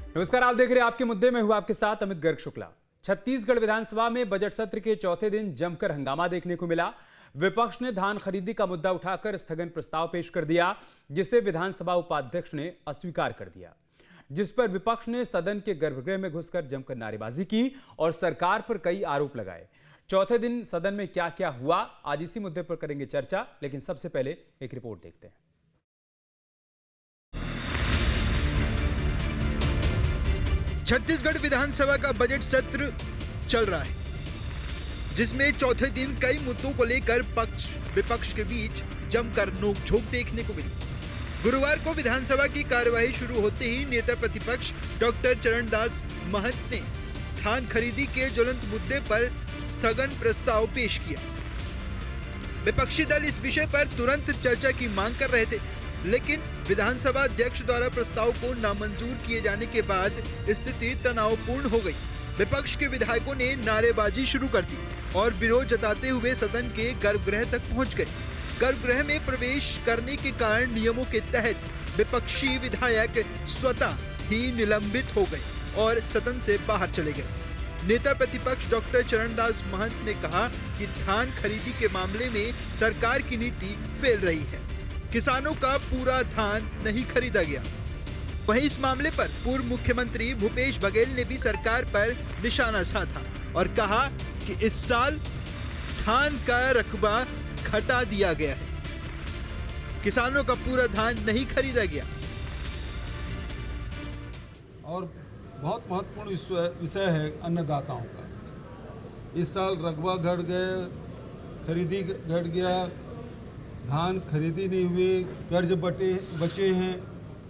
नमस्कार, आप देख रहे हैं आपके मुद्दे में। हूं आपके साथ अमित गर्ग शुक्ला। छत्तीसगढ़ विधानसभा में बजट सत्र के चौथे दिन जमकर हंगामा देखने को मिला। विपक्ष ने धान खरीदी का मुद्दा उठाकर स्थगन प्रस्ताव पेश कर दिया, जिसे विधानसभा उपाध्यक्ष ने अस्वीकार कर दिया, जिस पर विपक्ष ने सदन के गर्भगृह में घुसकर जमकर नारेबाजी की और सरकार पर कई आरोप लगाए। चौथे दिन सदन में क्या क्या हुआ, आज इसी मुद्दे पर करेंगे चर्चा, लेकिन सबसे पहले एक रिपोर्ट देखते हैं। छत्तीसगढ़ विधानसभा का बजट सत्र चल रहा है, जिसमें चौथे दिन कई मुद्दों को लेकर पक्ष विपक्ष के बीच जमकर नोकझोंक देखने को मिली। गुरुवार को विधानसभा की कार्यवाही शुरू होते ही नेता प्रतिपक्ष डॉक्टर चरणदास महंत ने धान खरीदी के ज्वलंत मुद्दे पर स्थगन प्रस्ताव पेश किया। विपक्षी दल इस विषय पर तुरंत चर्चा की मांग कर रहे थे, लेकिन विधानसभा अध्यक्ष द्वारा प्रस्ताव को नामंजूर किए जाने के बाद स्थिति तनावपूर्ण हो गई। विपक्ष के विधायकों ने नारेबाजी शुरू कर दी और विरोध जताते हुए सदन के गर्भगृह तक पहुंच गए। गर्भगृह में प्रवेश करने के कारण नियमों के तहत विपक्षी विधायक स्वतः ही निलंबित हो गए और सदन से बाहर चले गए। नेता प्रतिपक्ष डॉक्टर चरणदास महंत ने कहा कि धान खरीदी के मामले में सरकार की नीति फेल रही है। किसानों का पूरा धान नहीं खरीदा गया। वहीं इस मामले पर पूर्व मुख्यमंत्री भूपेश बघेल ने भी सरकार पर निशाना साधा और कहा कि इस साल धान का रकबा घटा दिया गया है, किसानों का पूरा धान नहीं खरीदा गया। और बहुत महत्वपूर्ण विषय है अन्नदाताओं का। इस साल रकबा घट गए, खरीदी घट गया, धान खरीदी नहीं हुई, कर्ज बचे हैं।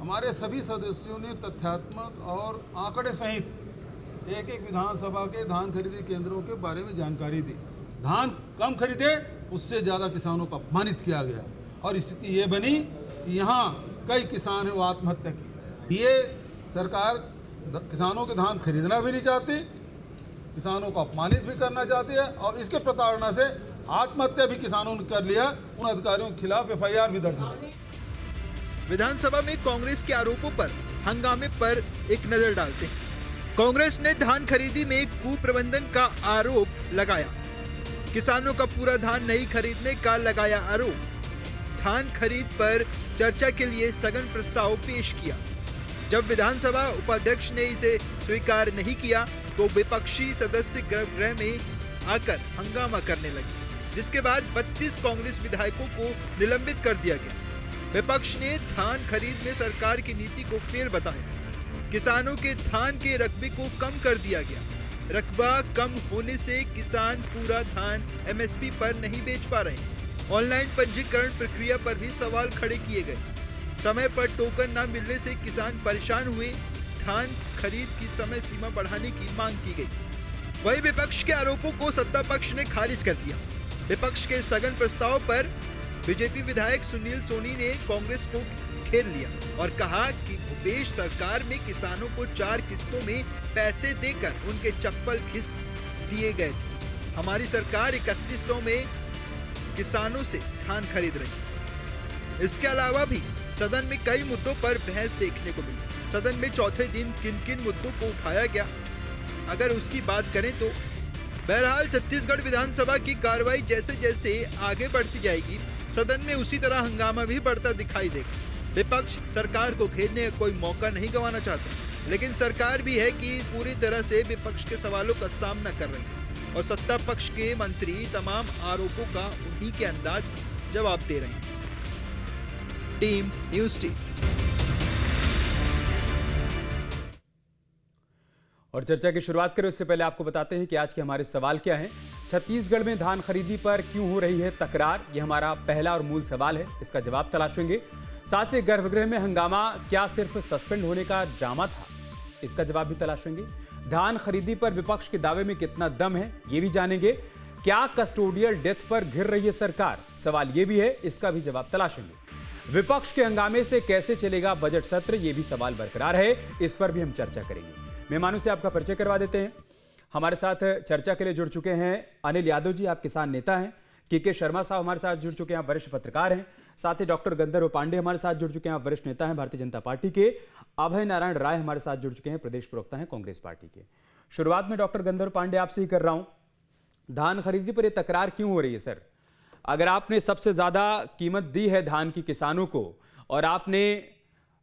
हमारे सभी सदस्यों ने तथ्यात्मक और आंकड़े सहित एक एक विधानसभा के धान खरीदी केंद्रों के बारे में जानकारी दी। धान कम खरीदे, उससे ज़्यादा किसानों को अपमानित किया गया और स्थिति ये बनी कि यहाँ कई किसान हैं वो आत्महत्या की। ये सरकार किसानों के धान खरीदना भी नहीं चाहती, किसानों को अपमानित भी करना चाहती है और इसके प्रताड़ना से आत्महत्या भी किसानों ने कर लिया। उन अधिकारियों के खिलाफ एफआईआर भी दर्ज है। विधानसभा में कांग्रेस के आरोपों पर हंगामे पर एक नजर डालते हैं। कांग्रेस ने धान खरीदी में कुप्रबंधन का आरोप लगाया। किसानों का पूरा धान नहीं खरीदने का लगाया आरोप। धान खरीद पर चर्चा के लिए स्थगन प्रस्ताव पेश किया। जब विधानसभा उपाध्यक्ष ने इसे स्वीकार नहीं किया तो विपक्षी सदस्य गर्भगृह में आकर हंगामा करने लगे, जिसके बाद 32 कांग्रेस विधायकों को निलंबित कर दिया गया। विपक्ष ने धान खरीद में सरकार की नीति को फेल बताया। किसानों के धान के रकबे को कम कर दिया गया। रकबा कम होने से किसान पूरा धान एमएसपी पर नहीं बेच पा रहे। ऑनलाइन पंजीकरण प्रक्रिया पर भी सवाल खड़े किए गए। समय पर टोकन न मिलने से किसान परेशान हुए। धान खरीद की समय सीमा बढ़ाने की मांग की गई। वहीं विपक्ष के आरोपों को सत्ता पक्ष ने खारिज कर दिया। विपक्ष के स्थगन प्रस्ताव पर बीजेपी विधायक सुनील सोनी ने कांग्रेस को घेर लिया और कहा कि भूपेश सरकार में किसानों को 4 किस्तों में पैसे देकर उनके चप्पल घिस दिए गए थे। हमारी सरकार 3100 में किसानों से धान खरीद रही। इसके अलावा भी सदन में कई मुद्दों पर बहस देखने को मिली। सदन में चौथे दिन किन किन मुद्दों को उठाया गया, अगर उसकी बात करें तो बहरहाल छत्तीसगढ़ विधानसभा की कार्रवाई जैसे जैसे आगे बढ़ती जाएगी, सदन में उसी तरह हंगामा भी बढ़ता दिखाई देगा। विपक्ष सरकार को घेरने का कोई मौका नहीं गंवाना चाहता, लेकिन सरकार भी है कि पूरी तरह से विपक्ष के सवालों का सामना कर रही है और सत्ता पक्ष के मंत्री तमाम आरोपों का उन्हीं के अंदाज जवाब दे रहे हैं। Team news team. और चर्चा की शुरुआत करें उससे पहले आपको बताते हैं कि आज के हमारे सवाल क्या हैं। छत्तीसगढ़ में धान खरीदी पर क्यों हो रही है तकरार, यह हमारा पहला और मूल सवाल है। इसका जवाब तलाशेंगे। साथ ही गर्भगृह में हंगामा क्या सिर्फ सस्पेंड होने का ड्रामा था, इसका जवाब भी तलाशेंगे। धान खरीदी पर विपक्ष के दावे में कितना दम है, ये भी जानेंगे। क्या कस्टोडियल डेथ पर घिर रही है सरकार, सवाल ये भी है, इसका भी जवाब तलाशेंगे। विपक्ष के हंगामे से कैसे चलेगा बजट सत्र, ये भी सवाल बरकरार है, इस पर भी हम चर्चा करेंगे। मेहमानों से आपका परिचय करवा देते हैं। हमारे साथ चर्चा के लिए जुड़ चुके हैं अनिल यादव जी, आप किसान नेता हैं। के शर्मा साहब हमारे साथ जुड़ चुके हैं, आप वरिष्ठ पत्रकार हैं। साथ ही डॉक्टर गंधर्व पांडे हमारे साथ जुड़ चुके हैं, आप वरिष्ठ नेता हैं भारतीय जनता पार्टी के। अभय नारायण राय हमारे साथ जुड़ चुके हैं, प्रदेश प्रवक्ता हैं कांग्रेस पार्टी के। शुरुआत में डॉक्टर गंधर्व पांडे आपसे ही कर रहा हूं, धान खरीदी पर यह तकरार क्यों हो रही है सर? अगर आपने सबसे ज्यादा कीमत दी है धान की किसानों को और आपने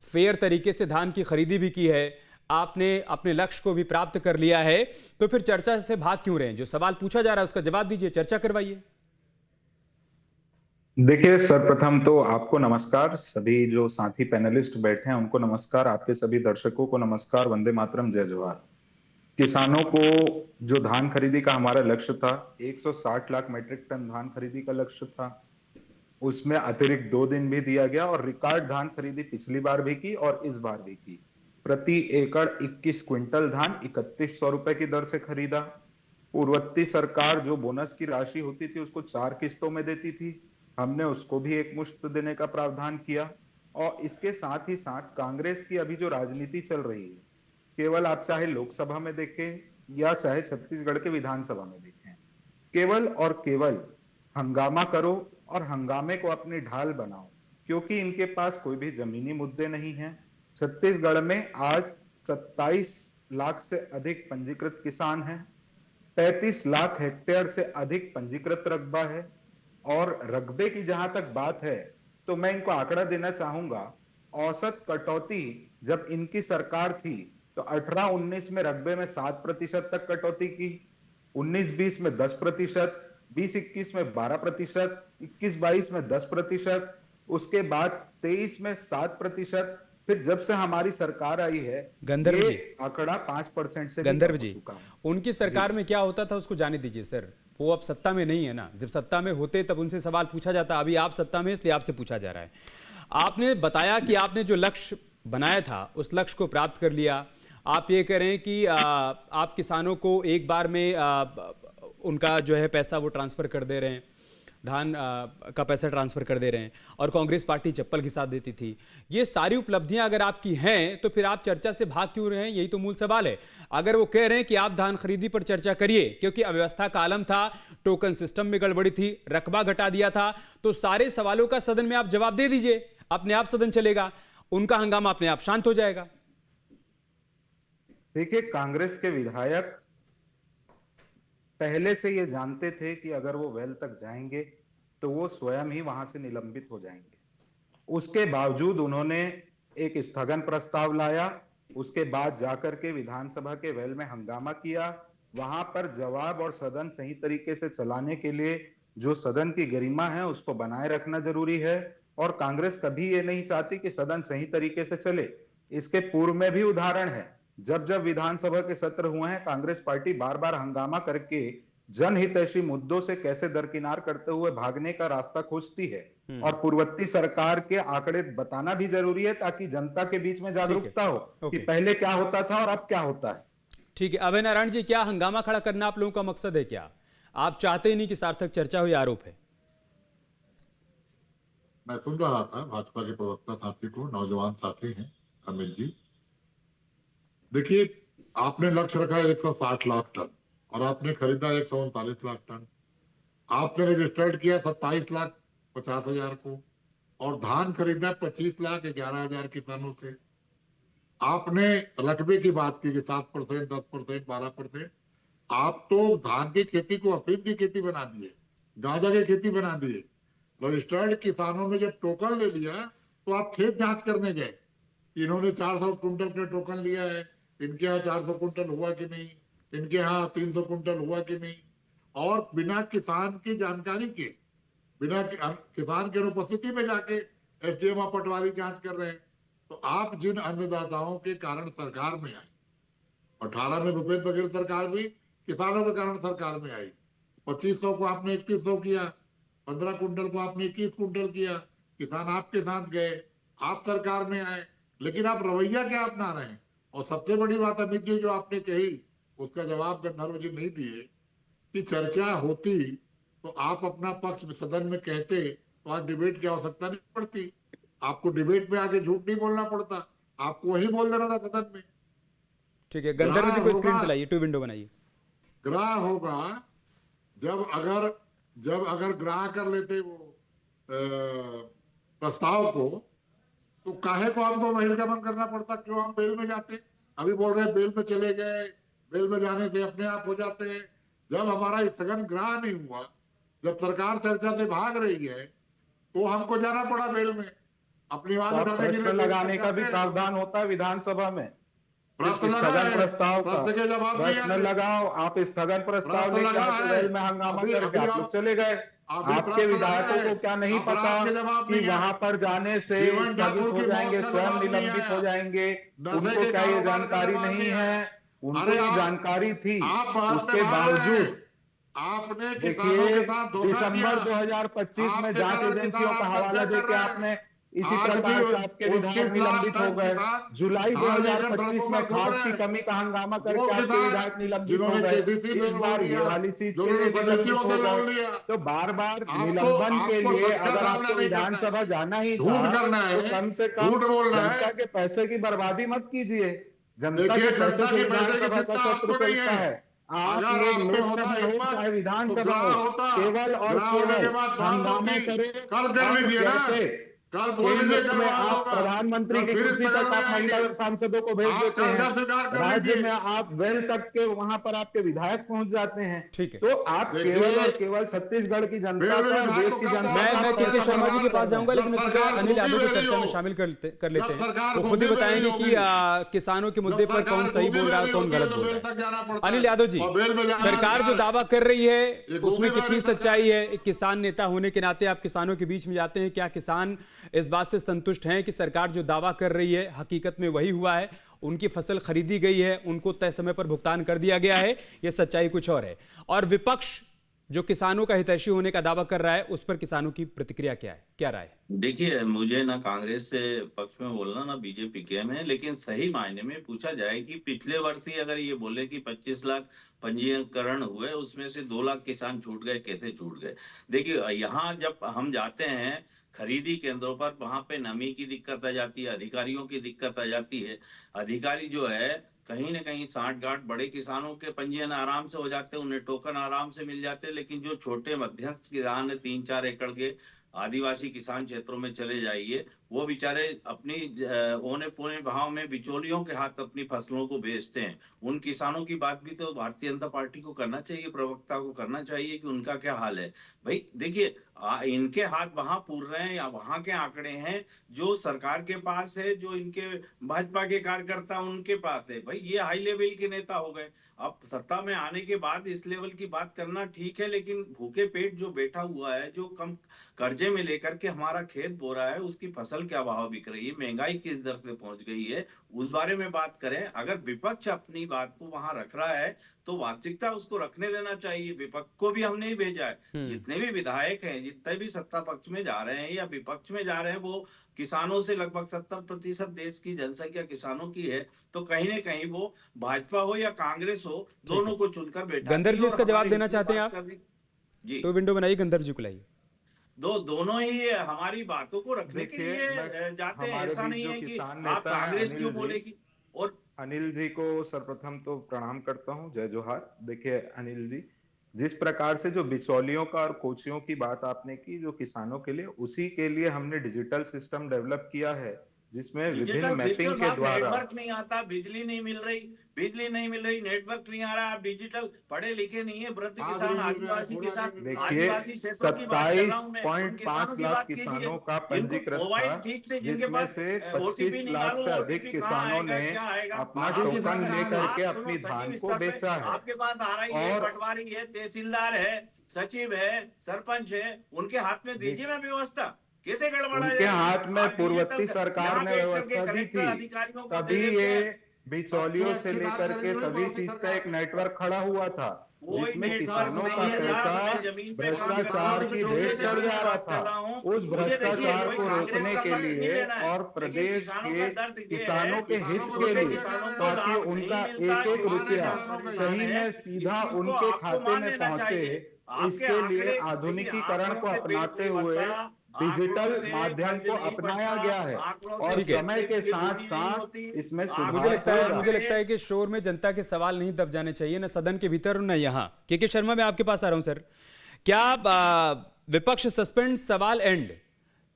फेयर तरीके से धान की खरीदी भी की है, आपने अपने लक्ष्य को भी प्राप्त कर लिया है, तो फिर चर्चा से भाग क्यों रहे हैं? जो सवाल पूछा जा रहा है उसका जवाब दीजिए, चर्चा करवाइए। देखिए, सर्वप्रथम तो आपको नमस्कार, सभी जो साथी पैनलिस्ट बैठे हैं उनको नमस्कार, आपके सभी दर्शकों को नमस्कार, वंदे मातरम, जय जोहार। किसानों को जो धान खरीदी का हमारा लक्ष्य था, 160 लाख मीट्रिक टन धान खरीदी का लक्ष्य था, उसमें अतिरिक्त 2 दिन भी दिया गया और रिकॉर्ड धान खरीदी पिछली बार भी की और इस बार भी की। प्रति एकड़ 21 क्विंटल धान 3100 रुपए की दर से खरीदा। पूर्ववर्ती सरकार जो बोनस की राशि होती थी उसको 4 किस्तों में देती थी, हमने उसको भी एक मुश्त देने का प्रावधान किया। और इसके साथ ही साथ कांग्रेस की अभी जो राजनीति चल रही है, केवल आप चाहे लोकसभा में देखें या चाहे छत्तीसगढ़ के विधानसभा में देखें, केवल और केवल हंगामा करो और हंगामे को अपनी ढाल बनाओ, क्योंकि इनके पास कोई भी जमीनी मुद्दे नहीं है। छत्तीसगढ़ में आज 27 लाख से अधिक पंजीकृत किसान हैं, 35 लाख हेक्टेयर से अधिक पंजीकृत रकबा है। और रकबे की जहां तक बात है तो मैं इनको आंकड़ा देना चाहूंगा, औसत कटौती जब इनकी सरकार थी तो 18-19 में रकबे में 7% तक कटौती की, 19-20 में 10%, 20-21 में 12%, 21-22 में 10%, उसके बाद 23 में 7%, फिर जब से हमारी सरकार आई है गंधर्व जी, आंकड़ा 5% से गंधर्व जी, उनकी सरकार में क्या होता था उसको जाने दीजिए सर, वो अब सत्ता में नहीं है ना। जब सत्ता में होते तब उनसे सवाल पूछा जाता, अभी आप सत्ता में इसलिए आपसे पूछा जा रहा है। आपने बताया कि आपने जो लक्ष्य बनाया था उस लक्ष्य को प्राप्त कर लिया। आप ये कह रहे हैं कि आप किसानों को एक बार में उनका जो है पैसा वो ट्रांसफर कर दे रहे हैं, धान का पैसा ट्रांसफर कर दे रहे हैं, और कांग्रेस पार्टी चप्पल के साथ देती थी। ये सारी उपलब्धियां अगर आपकी हैं तो फिर आप चर्चा से भाग क्यों रहे हैं? यही तो मूल सवाल है। अगर वो कह रहे हैं कि आप धान खरीदी पर चर्चा करिए क्योंकि अव्यवस्था का आलम था, टोकन सिस्टम में गड़बड़ी थी, रकबा घटा दिया था, तो सारे सवालों का सदन में आप जवाब दे दीजिए, अपने आप सदन चलेगा, उनका हंगामा अपने आप शांत हो जाएगा। देखिए, कांग्रेस के विधायक पहले से ये जानते थे कि अगर वो वेल तक जाएंगे तो वो स्वयं ही वहां से निलंबित हो जाएंगे। उसके बावजूद उन्होंने एक स्थगन प्रस्ताव लाया, उसके बाद जाकर के विधानसभा के वेल में हंगामा किया। वहां पर जवाब और सदन सही तरीके से चलाने के लिए जो सदन की गरिमा है उसको बनाए रखना जरूरी है, और कांग्रेस कभी ये नहीं चाहती कि सदन सही तरीके से चले। इसके पूर्व में भी उदाहरण है, जब जब विधानसभा के सत्र हुए हैं, कांग्रेस पार्टी बार बार हंगामा करके जनहितैषी मुद्दों से कैसे दरकिनार करते हुए भागने का रास्ता खोजती है। और पूर्ववर्ती सरकार के आंकड़े बताना भी जरूरी है ताकि जनता के बीच में जागरूकता हो कि पहले क्या होता था और अब क्या होता है। ठीक है, अभय नारायण जी, क्या हंगामा खड़ा करना आप लोगों का मकसद है? क्या आप चाहते ही नहीं कि सार्थक चर्चा हो? आरोप है। मैं सुन रहा था भाजपा के प्रवक्ता साथी को, नौजवान साथी हैं अमित जी। देखिए, आपने लक्ष्य रखा है 160 लाख टन और आपने खरीदा 139 लाख टन। आपने रजिस्टर्ड किया 27,50,000 को और धान खरीदा 25,11,000 किसानों से। आपने रकबे की बात की कि 7%, 10%, 12%। आप तो धान की खेती को अफीम की खेती बना दिए, गांजा की खेती बना दिए। रजिस्टर्ड किसानों ने जब टोकन ले लिया तो आप खेत जांच करने गए, इन्होंने 400 कुंटल का टोकन लिया है, इनके यहाँ 400 कुंटल हुआ कि नहीं, इनके यहाँ 300 कुंटल हुआ कि नहीं, और बिना किसान की जानकारी के, बिना किसान के अनुपस्थिति में जाके एसडीएम पटवारी जांच कर रहे हैं। तो आप जिन अन्नदाताओं के कारण सरकार में आए, 18 में भूपेंद्र बघेल सरकार भी किसानों के कारण सरकार में आई, 2500 को आपने 3100 किया, 15 कुंटल को आपने 21 कुंटल किया, किसान आपके साथ गए, आप सरकार में आए, लेकिन आप रवैया क्या अपना रहे हैं? और सबसे बड़ी बात अमित जी जो आपने कही उसका जवाब गंधर्व जी नहीं दिए कि चर्चा होती तो आप अपना पक्ष सदन में कहते तो आज डिबेट की आवश्यकता नहीं पड़ती, आपको डिबेट में आके झूठ नहीं बोलना पड़ता, आपको वही बोल देना था सदन में। ठीक है, गंधर्व जी को स्क्रीन पे लाइए, 2 विंडो बनाइए। ग्राह होगा जब अगर ग्राह कर लेते वो प्रस्ताव को, तो काहे को हमको बहिर्गमन करना पड़ता, क्यों हम बेल में जाते? अभी बोल रहे हैं बेल में चले गए, बेल में जाने से अपने आप हो जाते हैं। जब हमारा स्थगन ग्रहण नहीं हुआ, जब सरकार चर्चा से भाग रही है, तो हमको जाना पड़ा बेल में अपनी आवाज उठाने के लिए। प्रश्न लगाने का भी प्रावधान होता है विधानसभा में, प्रश्न स्थगन प्रस्ताव का प्रश्न के जवाब प्रश्न लगाओ। आप स्थगन प्रस्ताव लेके बेल में हंगामा करके आप लोग चले गए। आपके विधायकों को क्या नहीं पता कि वहां पर जाने से स्थगित हो जाएंगे, स्वयं निलंबित हो जाएंगे? उनको क्या ये जानकारी नहीं है? उनको ये जानकारी थी, उसके बावजूद आपने देखिए दिसंबर 2025 में जांच एजेंसियों का हवाला देके आपने इसी प्रकार से आपके विधायक निलंबित हो गए। जुलाई 2025 में खाद की कमी का हंगामा करके आपके विधायक निलंबित हो गए। इस बार ये वाली चीज के लिए निलंबित हो गए। तो बार बार निलंबन के लिए अगर आपको विधानसभा जाना ही था तो कम से कम जनता के पैसे की बर्बादी मत कीजिए। जनता के पैसे से विधानसभा का सत्र चलता है। आप लोग लोकसभा हो चाहे विधानसभा हो, केवल और केवल हंगामे करें। कल कर लीजिए ना, कल बोल लीजिए, में आप प्रधानमंत्री की कुर्सी तक आप महिला सांसदों को भेज देते हैं, राज्य में आप वेल तक के वहां पर आपके विधायक पहुंच जाते हैं। ठीक है, तो आप केवल और केवल छत्तीसगढ़ की जनता का, देश की जनता मैं के शर्मा जी के पास जाऊंगा, लेकिन इससे पहले अनिल यादव को चर्चा में शामिल कर लेते हैं। वो खुद ही बताएंगे कि किसानों के मुद्दे पर कौन सही बोल रहा है, कौन गलत बोल रहा है। अनिल यादव जी, सरकार जो दावा कर रही है उसमें कितनी सच्चाई है? एक किसान नेता होने के नाते आप किसानों के बीच में जाते हैं, क्या किसान इस बात से संतुष्ट हैं कि सरकार जो दावा कर रही है हकीकत में वही हुआ है? उनकी फसल खरीदी गई है, उनको तय समय पर भुगतान कर दिया गया है, यह सच्चाई कुछ और है? और विपक्ष जो किसानों का हितैषी होने का दावा कर रहा है, उस पर किसानों की प्रतिक्रिया क्या है, क्या राय है? देखिए, मुझे ना कांग्रेस से पक्ष में बोलना ना बीजेपी के में, लेकिन सही मायने में पूछा जाए कि पिछले वर्ष ही अगर ये बोले कि 25 लाख पंजीकरण हुए, उसमें से 2 लाख किसान छूट गए, कैसे छूट गए? देखिए, यहाँ जब हम जाते हैं खरीदी केंद्रों पर, वहां पे नमी की दिक्कत आ जाती है, अधिकारियों की दिक्कत आ जाती है। अधिकारी जो है कहीं ना कहीं साठ गांठ, बड़े किसानों के पंजीयन आराम से हो जाते हैं, उन्हें टोकन आराम से मिल जाते हैं, लेकिन जो छोटे मध्यस्थ किसान है, 3-4 एकड़ के आदिवासी किसान क्षेत्रों में चले जाइए, वो बेचारे अपनी औने पौने भाव में बिचौलियों के हाथ अपनी फसलों को बेचते हैं। उन किसानों की बात भी तो भारतीय जनता पार्टी को करना चाहिए, प्रवक्ता को करना चाहिए कि उनका क्या हाल है। भाई देखिए, इनके हाथ वहां पूर रहे हैं या वहां के आंकड़े हैं जो सरकार के पास है, जो इनके भाजपा के कार्यकर्ता उनके पास है। भाई ये हाई लेवल के नेता हो गए। अब सत्ता में आने के बाद इस लेवल की बात करना ठीक है, लेकिन भूखे पेट जो बैठा हुआ है, जो कम कर्जे में लेकर के हमारा खेत बो रहा है, उसकी फसल क्या भाव बिक रही है, महंगाई किस दर से पहुंच गई है, उस बारे में बात करें। अगर विपक्ष अपनी बात को वहां रख रहा है तो वास्तविकता उसको रखने देना चाहिए। विपक्ष को भी हमने ही भेजा है। जितने भी विधायक हैं, जितने भी सत्ता पक्ष में जा रहे हैं या विपक्ष में जा रहे हैं, वो किसानों से लगभग 70% देश की जनसंख्या किसानों की है। तो कहीं ना कहीं वो भाजपा हो या कांग्रेस हो, दोनों को चुनकर बैठा। गंधर्व जी, इसका जवाब देना चाहते हैं आप? जी, तो विंडो बनाइए, गंधर्व जी को लाइए। दोनों ही हमारी बातों को रखने के लिए जाते हैं। ऐसा नहीं है कि आप कांग्रेस क्यों बोलेगी। और अनिल जी को सर्वप्रथम तो प्रणाम करता हूं, जय जोहार। देखिए अनिल जी, जिस प्रकार से जो बिचौलियों का और कोचियों की बात आपने की जो किसानों के लिए, उसी के लिए हमने डिजिटल सिस्टम डेवलप किया है, जिसमें विभिन्न मैपिंग के द्वारा नेटवर्क नहीं आता, बिजली नहीं मिल रही, नेटवर्क नहीं आ रहा। आप डिजिटल पढ़े लिखे नहीं है, वृद्ध किसान, आदिवासी किसान, देखिए 27.5 लाख किसानों का पंजीकृत था, जिसमें से 25 लाख से अधिक किसानों ने अपना टोकन लेकर के अपनी धान को बेचा है। आपके पास आ रही है, पटवारी है, तहसीलदार है, सचिव है, सरपंच है, उनके हाथ में दीजिए ना व्यवस्था। कैसे गड़बड़ा? उनके हाथ में पूर्ववर्ती सरकार ने व्यवस्था दी थी, तभी ये बिचौलियों से लेकर के सभी चीज का एक नेटवर्क खड़ा हुआ था, जिसमें किसानों का पैसा भ्रष्टाचार की भेंट चढ़ जा रहा था। उस भ्रष्टाचार को रोकने के लिए और प्रदेश के किसानों के हित के लिए, ताकि उनका एक एक रुपया सही में सीधा उनके खाते में पहुंचे, इसके लिए आधुनिकीकरण को अपनाते हुए डिजिटल माध्यम को अपनाया गया है और समय के साथ साथ इसमें सुधार। मुझे लगता है कि शोर में जनता के सवाल नहीं दब जाने चाहिए, न सदन के भीतर न यहाँ। के शर्मा, मैं आपके पास आ रहा हूं सर। क्या विपक्ष सस्पेंड सवाल एंड,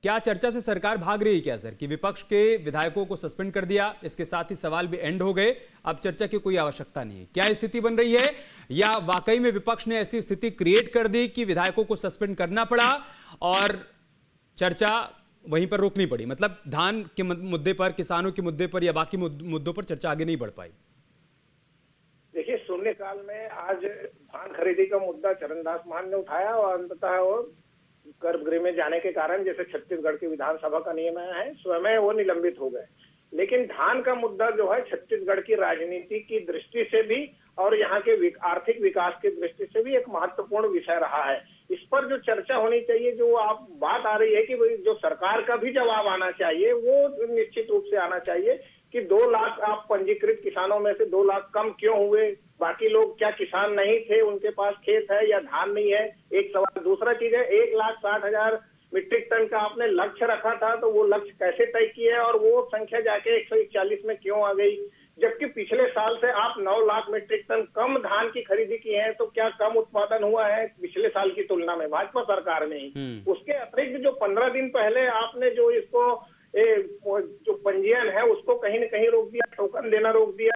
क्या चर्चा से सरकार भाग रही है क्या सर, कि विपक्ष के विधायकों को सस्पेंड कर दिया, इसके साथ ही सवाल भी एंड हो गए, अब चर्चा की कोई आवश्यकता नहीं है? क्या स्थिति बन रही है, या वाकई में विपक्ष ने ऐसी स्थिति क्रिएट कर दी कि विधायकों को सस्पेंड करना पड़ा और चर्चा वहीं पर रोकनी पड़ी? मतलब धान के मुद्दे पर, किसानों के मुद्दे पर या बाकी मुद्दों पर चर्चा आगे नहीं बढ़ पाई। देखिए, शून्यकाल में आज धान खरीदी का मुद्दा चरणदास मान ने उठाया और अंततः वो गर्भगृह में जाने के कारण, जैसे छत्तीसगढ़ की विधानसभा का नियम है, स्वयं वो निलंबित हो गए। लेकिन धान का मुद्दा जो है छत्तीसगढ़ की राजनीति की दृष्टि से भी और यहाँ के आर्थिक विकास की दृष्टि से भी एक महत्वपूर्ण विषय रहा है। इस पर जो चर्चा होनी चाहिए, जो आप बात आ रही है कि जो सरकार का भी जवाब आना चाहिए, वो निश्चित रूप से आना चाहिए कि 2 लाख आप पंजीकृत किसानों में से 2 लाख कम क्यों हुए? बाकी लोग क्या किसान नहीं थे, उनके पास खेत है या धान नहीं है? एक सवाल। दूसरा चीज है, 1,60,000 मीट्रिक टन का आपने लक्ष्य रखा था, तो वो लक्ष्य कैसे तय किया और वो संख्या जाके 141 में क्यों आ गई? जबकि पिछले साल से आप 9 लाख मीट्रिक टन कम धान की खरीदी की है, तो क्या कम उत्पादन हुआ है पिछले साल की तुलना में भाजपा सरकार में ही? उसके अतिरिक्त जो 15 दिन पहले आपने जो इसको जो पंजीयन है उसको कहीं न कहीं रोक दिया, टोकन देना रोक दिया,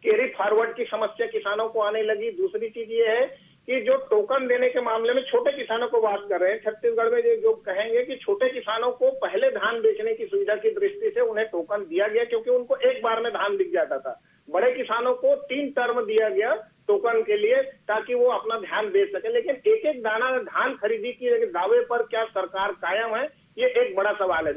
कैरी फॉरवर्ड की समस्या किसानों को आने लगी। दूसरी चीज ये है कि जो टोकन देने के मामले में छोटे किसानों को बात कर रहे हैं, छत्तीसगढ़ में जो कहेंगे कि छोटे किसानों को पहले धान बेचने की सुविधा की दृष्टि से उन्हें टोकन दिया गया, क्योंकि उनको एक बार में धान बिक जाता था। बड़े किसानों को 3 टर्म दिया गया टोकन के लिए, ताकि वो अपना धान बेच सके। लेकिन एक एक दाना धान खरीदी के दावे पर क्या सरकार कायम है, ये एक बड़ा सवाल है।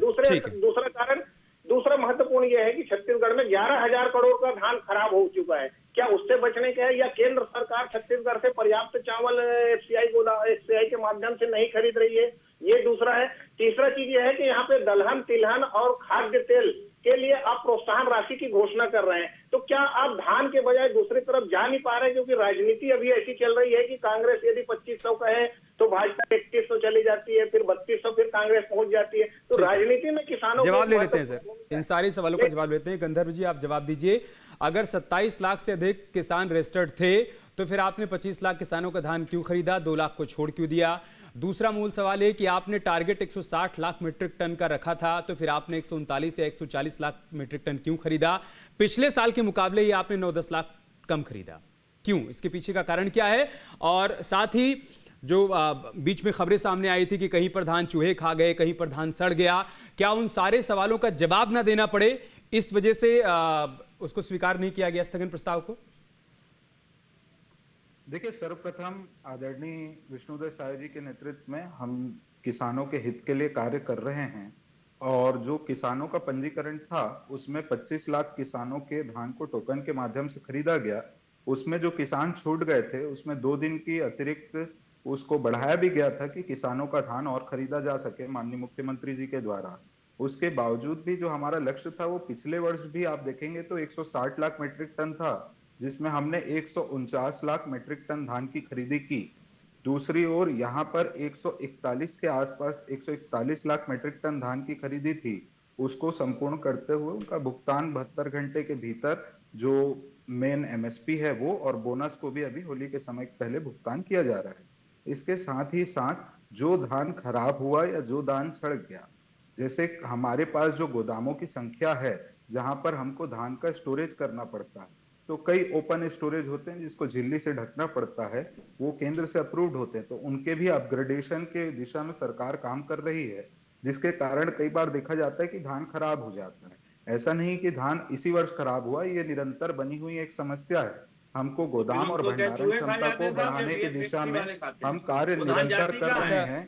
दूसरा महत्वपूर्ण यह है कि छत्तीसगढ़ में 11,000 करोड़ का धान खराब हो चुका है। क्या उससे बचने के है, या केंद्र सरकार छत्तीसगढ़ से पर्याप्त चावल एफसीआई के माध्यम से नहीं खरीद रही है? ये दूसरा है। तीसरा चीज यह है कि यहाँ पे दलहन, तिलहन और खाद्य तेल के लिए आप प्रोत्साहन राशि की घोषणा कर रहे हैं, तो क्या आप धान के बजाय दूसरी तरफ जा नहीं पा रहे? क्योंकि राजनीति अभी ऐसी चल रही है कि कांग्रेस यदि 2500 कहे तो भाजपा 3100 चली जाती है, फिर 3200, फिर कांग्रेस पहुंच जाती है। तो राजनीति में किसानों जवाब ले लेते हैं सर, इन सारे सवालों का जवाब लेते हैं। गंधर्व जी, आप जवाब दीजिए। अगर 27 लाख से अधिक किसान रजिस्टर्ड थे, तो फिर आपने 25 लाख किसानों का धान क्यों खरीदा, 2 लाख को छोड़ क्यों दिया? दूसरा मूल सवाल है कि आपने टारगेट 160 लाख मीट्रिक टन का रखा था, तो फिर आपने 139 या 140 लाख मीट्रिक टन क्यों खरीदा? पिछले साल के मुकाबले ही आपने 9-10 लाख कम खरीदा, क्यों? इसके पीछे का कारण क्या है? और साथ ही जो बीच में खबरें सामने आई थी कि कहीं पर धान चूहे खा गए, कहीं पर धान सड़ गया, क्या उन सारे सवालों का जवाब ना देना पड़े, इस वजह से उसको स्वीकार नहीं किया गया स्थगन प्रस्ताव को? देखिए, सर्वप्रथम आदरणीय विष्णुदेव साय जी के नेतृत्व में हम किसानों के हित के लिए कार्य कर रहे हैं, और जो किसानों का पंजीकरण था उसमें 25 लाख किसानों के धान को टोकन के माध्यम से खरीदा गया। उसमें जो किसान छूट गए थे उसमें 2 दिन की अतिरिक्त उसको बढ़ाया भी गया था कि किसानों का धान और खरीदा जा सके माननीय मुख्यमंत्री जी के द्वारा। उसके बावजूद भी जो हमारा लक्ष्य था वो पिछले वर्ष भी आप देखेंगे तो 160 लाख मीट्रिक टन था, जिसमें हमने 149 लाख मीट्रिक टन धान की खरीदी की। दूसरी ओर यहाँ पर 141 के आसपास 141 लाख मीट्रिक टन धान की खरीदी थी, उसको संपूर्ण करते हुए उनका भुगतान 72 घंटे के भीतर जो मेन एमएसपी है वो और बोनस को भी अभी होली के समय पहले भुगतान किया जा रहा है। इसके साथ ही साथ जो धान खराब हुआ या जो धान सड़ गया, जैसे हमारे पास जो गोदामों की संख्या है जहां पर हमको धान का स्टोरेज करना पड़ता है, तो कई ओपन स्टोरेज होते हैं जिसको झिल्ली से ढकना पड़ता है, वो केंद्र से अप्रूव्ड होते हैं, तो उनके भी अपग्रेडेशन के दिशा में सरकार काम कर रही है, जिसके कारण कई बार देखा जाता है कि धान खराब हो जाता है। ऐसा नहीं कि धान इसी वर्ष खराब हुआ, ये निरंतर बनी हुई एक समस्या है। हमको गोदाम और भंडारण क्षमता को बढ़ाने की दिशा में हम कार्य निरंतर कर रहे हैं।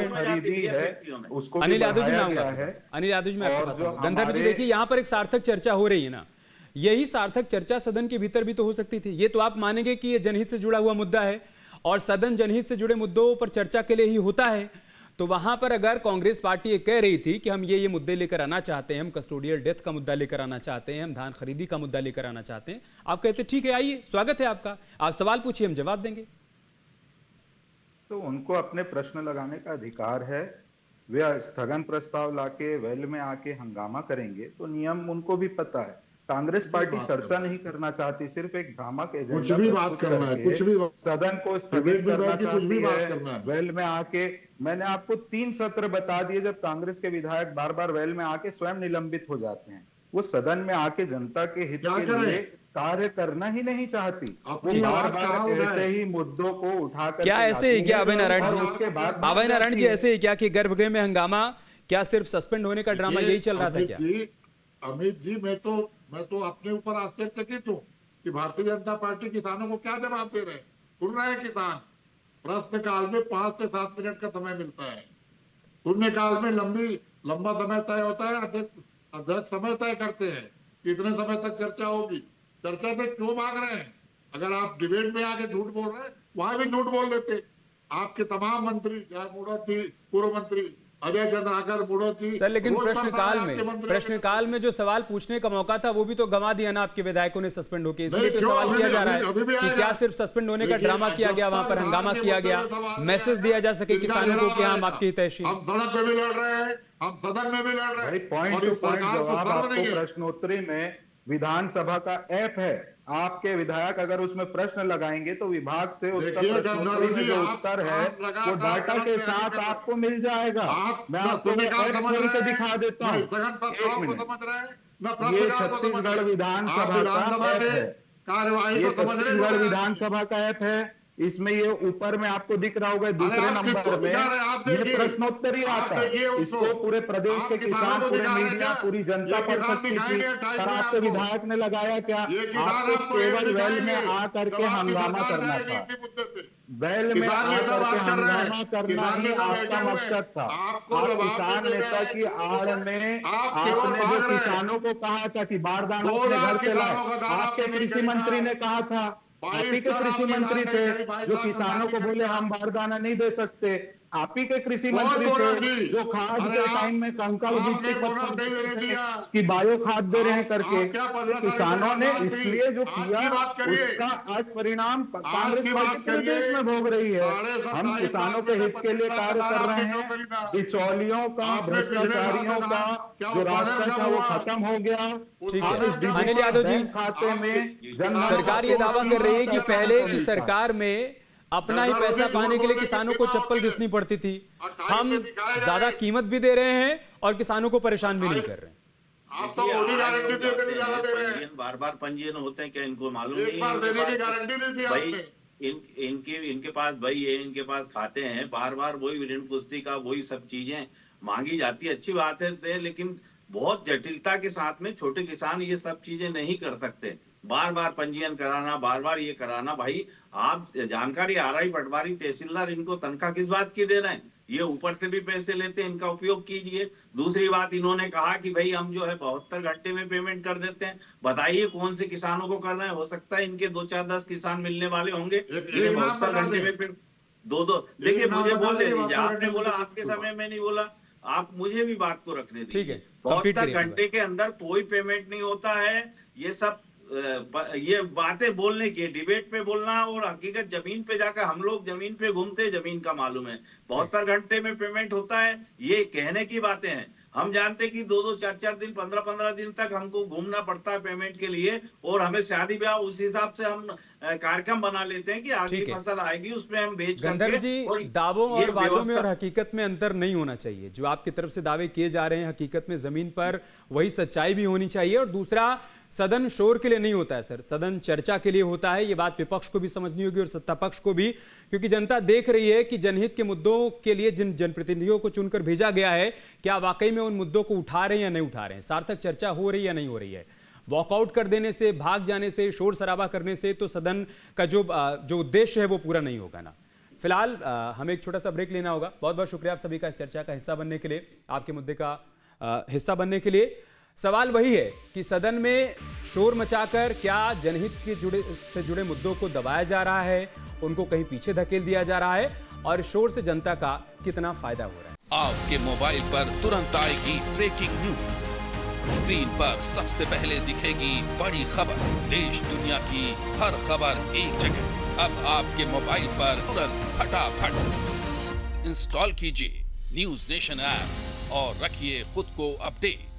खरीदी है उसको अनिल यादव जी में आऊंगा, अनिल यादव जी में आपके पास आऊंगा। गंधर्व जी, देखिए यहाँ पर एक सार्थक चर्चा हो रही है ना, यही सार्थक चर्चा सदन के भीतर भी तो हो सकती थी। ये तो आप मानेंगे कि ये जनहित से जुड़ा हुआ मुद्दा है और सदन जनहित से जुड़े मुद्दों पर चर्चा के लिए ही होता है, तो वहां पर अगर कांग्रेस पार्टी ये कह रही थी कि हम ये मुद्दे लेकर आना चाहते हैं, हम कस्टोडियल डेथ का मुद्दा लेकर आना चाहते हैं, हम धान खरीदी का मुद्दा लेकर आना चाहते हैं, आप कहते ठीक है आइए, स्वागत है आपका, आप सवाल पूछिए, हम जवाब देंगे। तो उनको अपने प्रश्न लगाने का अधिकार है। वे स्थगन प्रस्ताव लाके वेल में आके हंगामा करेंगे तो नियम उनको भी पता है। कांग्रेस पार्टी बात चर्चा करना नहीं करना चाहती, सिर्फ एक भ्रामक कुछ एजेंडा भी प्रस्तुत बात करना है, करके कुछ भी सदन को स्थगित डिबेट में करना बैठ के कुछ भी चाहती बात है। करना है। वेल में आके मैंने आपको 3 सत्र बता दिए जब कांग्रेस के विधायक बार बार वेल में आके स्वयं निलंबित हो जाते हैं। वो सदन में आके जनता के हित क्या के करें? लिए कार्य करना ही नहीं चाहती। वो अपनी बार आवाज कहाँ बार उठाए? ऐसे ही मुद्दों को उठा कर क्या ऐसे ही क्या अभय नारायण जी? उसके बाद अभय नारायण जी ऐसे ही क्या कि गर्भगृह में हंगामा क्या सिर्फ सस्पेंड होने का ड्रामा यही चल रहा था क्या? अमित जी मैं तो अपने ऊपर आश्चर्यचकित हूँ कि भारतीय जनता पार्टी किसानों को क्या जवाब दे रहे हैं। सुन रहे हैं किसान, प्रश्नकाल में 5 से 7 मिनट का समय मिलता है। शून्यकाल में लंबा समय तय होता है, अध्यक्ष समय तय करते हैं कि इतने समय तक चर्चा होगी। चर्चा से क्यों भाग रहे हैं? अगर आप डिबेट में आके झूठ बोल रहे हैं, वहां भी झूठ बोल देते। आपके तमाम मंत्री, चाहे मूढ़त जी, पूर्व मंत्री अजय चंद्राकर, मूढ़त जी, सर लेकिन रोज प्रश्नकाल में जो सवाल पूछने का मौका था वो भी तो गंवा दिया ना आपके विधायकों ने सस्पेंड होकर। इसलिए तो सवाल किया जा रहा है कि क्या सिर्फ सस्पेंड होने का ड्रामा किया गया, वहां पर हंगामा किया गया, मैसेज दिया जा सके किसानों को कि हम आपकी हितैषी। हम सड़क पे भी लड़ रहे हैं, हम सदन में भी लड़ रहे हैं। पॉइंट और टू इस पॉइंट सरकार को जवाब शर्म आपको नहीं है। प्रश्नोत्तरी में विधानसभा का ऐप है। आपके विधायक अगर उसमें प्रश्न लगाएंगे तो विभाग से उसका देखिए प्रश्नोत्तरी में जो उत्तर है वो डाटा के साथ आपको मिल जाएगा। मैं आपको वो ऐप खोल के दिखा देता हूँ। एक मिनट, ये छत्तीसगढ़ विधानसभा का ऐप है। कार्यवाही ये को समझ रहे छत्तीसगढ़ हैं। विधानसभा का ऐप है। इसमें ये ऊपर में आपको दिख रहा होगा दूसरे आप नंबर किसको में दिखा रहे हैं? आप ये देखिए। प्रश्नोत्तरी आप आता है। देखिए उसको। इसको पूरे प्रदेश आप के किसानों किसान, को पूरे दिखा रहे हैं मीडिया, क्या? पूरी जनता ये पढ़ किसान सकती थी, दिखाएंगे 28 पर में आपके आपको। विधायक ने लगाया क्या? ये किसान आपको आपको एक केवल वेल में दिखाएंगे। आ करके जब आपकी हंगामा सरकार करना जाएगी था। इसी मुद्दे पे। वेल में किसान आ नेता करके बात कर रहे हैं। हंगामा करना किसान ही नेता बैठे आपका हुए हैं। मकसद था। आपको आप जवाब किसान देते नेता हैं। की आड़ में आप केवल आपने भाग जो रहे हैं। किसानों को कहा था कि बारदाना 2 अपने घर लाख से लाए, किसानों का दाना आपके आपने कृषि नहीं मंत्री खरीदा। ने कहा था, आप ही के 22 कृषि आपके मंत्री साथ थे नहीं खरीदा। जो 22 किसानों को बोले हम बारदाना नहीं दे सकते। आप ही के कृषि कौन मंत्री बोला थे जी? जो खाद अरे के आप- टाइम में कंकड़ आपने गिट्टी बोनस पत्थर नहीं देने देते थे दिया। कि बायो खाद दे रहे हैं करके। आप क्या 15 तारीख किसानों को ने बात थी? इसलिए जो आज किया की बात करिए। उसका आज परिणाम आज कांग्रेस की पार्टी बात पूरे करिए। देश में भोग रही है। 27.5 हम किसानों लाख के में हित के लिए 25 कार्य लाख कर रहे आपने क्यों हैं। खरीदा? बिचौलियों का, आपने पिछले भ्रष्टाचारियों साल का क्या जो उत्पादन रास्ता कम था वो हुआ? खत्म हो गया। ठीक है। आप अनिल यादव जी, बैंक खाते में जन सरकार ये दावा कर रही है कि पहले की सरकार में अपना ही पैसा पाने के लिए किसानों को चप्पल घिसनी पड़ती थी। हम ज्यादा कीमत भी दे रहे हैं और किसानों को परेशान भी नहीं कर रहे हैं। आप तो मोदी गारंटी दे के ज्यादा दे रहे हैं। पंजीयन बार पंजीयन होते हैं क्या? इनको मालूम एक नहीं है? बार इनके देने की पास- गारंटी दी थी भाई आपने। इनके पास भाई ये इनके पास खाते हैं, बार वही ऋण पुस्तिका वही सब चीजें मांगी जाती है। अच्छी बात है, लेकिन बहुत जटिलता के साथ में छोटे किसान ये सब चीजें नहीं कर सकते। बार पंजीयन कराना, बार ये कराना। भाई आप जानकारी आरआई, पटवारी, तहसीलदार इनको तनख्वाह किस बात की दे रहे हैं? ये ऊपर से भी पैसे लेते हैं, इनका उपयोग कीजिए। दूसरी बात, इन्होंने कहा कि भाई हम जो है 72 घंटे में पेमेंट कर देते हैं। बताइए कौन से किसानों को करना है? हो सकता है इनके 2-4-10 किसान मिलने वाले होंगे। एक नाम बता 72 घंटे दें। में फिर दो देखिए, नाम मुझे बता बोलने दें, दीजिए। 72 आपने बोला, घंटे आपके में समय में नहीं बोला, आप मुझे भी बात को रखने दीजिए। ठीक है, कंप्लीट 72 करिए। घंटे के अंदर कोई पेमेंट नहीं होता है। ये सब ये बातें बोलने की, डिबेट पे बोलना, और हकीकत जमीन पे जाकर हम लोग जमीन पे घूमते, जमीन का मालूम है। 72 घंटे में पेमेंट होता है, ये कहने की बातें हैं। हम जानते कि 2-2, 4-4 दिन, 15-15 दिन तक हमको घूमना पड़ता है पेमेंट के लिए, और हमें शादी ब्याह उस हिसाब से हम कार्यक्रम बना लेते हैं कि आगे ठीक है। फसल आएगी उसमें हम बेच गंधर्व करके। जी, और दावों ये और वादों में व्यवस्था- और हकीकत में अंतर नहीं होना चाहिए। जो आपकी तरफ से दावे किए जा रहे हैं, हकीकत में जमीन पर वही सच्चाई भी होनी चाहिए। और दूसरा, सदन शोर के लिए नहीं होता है सर, सदन चर्चा के लिए होता है। ये बात विपक्ष को भी समझनी होगी और सत्ता पक्ष को भी, क्योंकि जनता देख रही है कि जनहित के मुद्दों के लिए जिन जनप्रतिनिधियों को चुनकर भेजा गया है, क्या वाकई में उन मुद्दों को उठा रहे हैं या नहीं उठा रहे हैं, सार्थक चर्चा हो रही है या नहीं हो रही है। वॉकआउट कर देने से, भाग जाने से, शोर शराबा करने से तो सदन का जो उद्देश्य है वो पूरा नहीं होगा ना। फिलहाल हमें एक छोटा सा ब्रेक लेना होगा। बहुत बहुत शुक्रिया आप सभी का इस चर्चा का हिस्सा बनने के लिए, आपके मुद्दे का हिस्सा बनने के लिए। सवाल वही है कि सदन में शोर मचाकर क्या जनहित से जुड़े मुद्दों को दबाया जा रहा है, उनको कहीं पीछे धकेल दिया जा रहा है, और शोर से जनता का कितना फायदा हो रहा है। आपके मोबाइल पर तुरंत आएगी ब्रेकिंग न्यूज। स्क्रीन पर सबसे पहले दिखेगी बड़ी खबर। देश दुनिया की हर खबर एक जगह। अब आपके मोबाइल पर तुरंत फटाफट इंस्टॉल कीजिए न्यूज नेशन ऐप और रखिए खुद को अपडेट।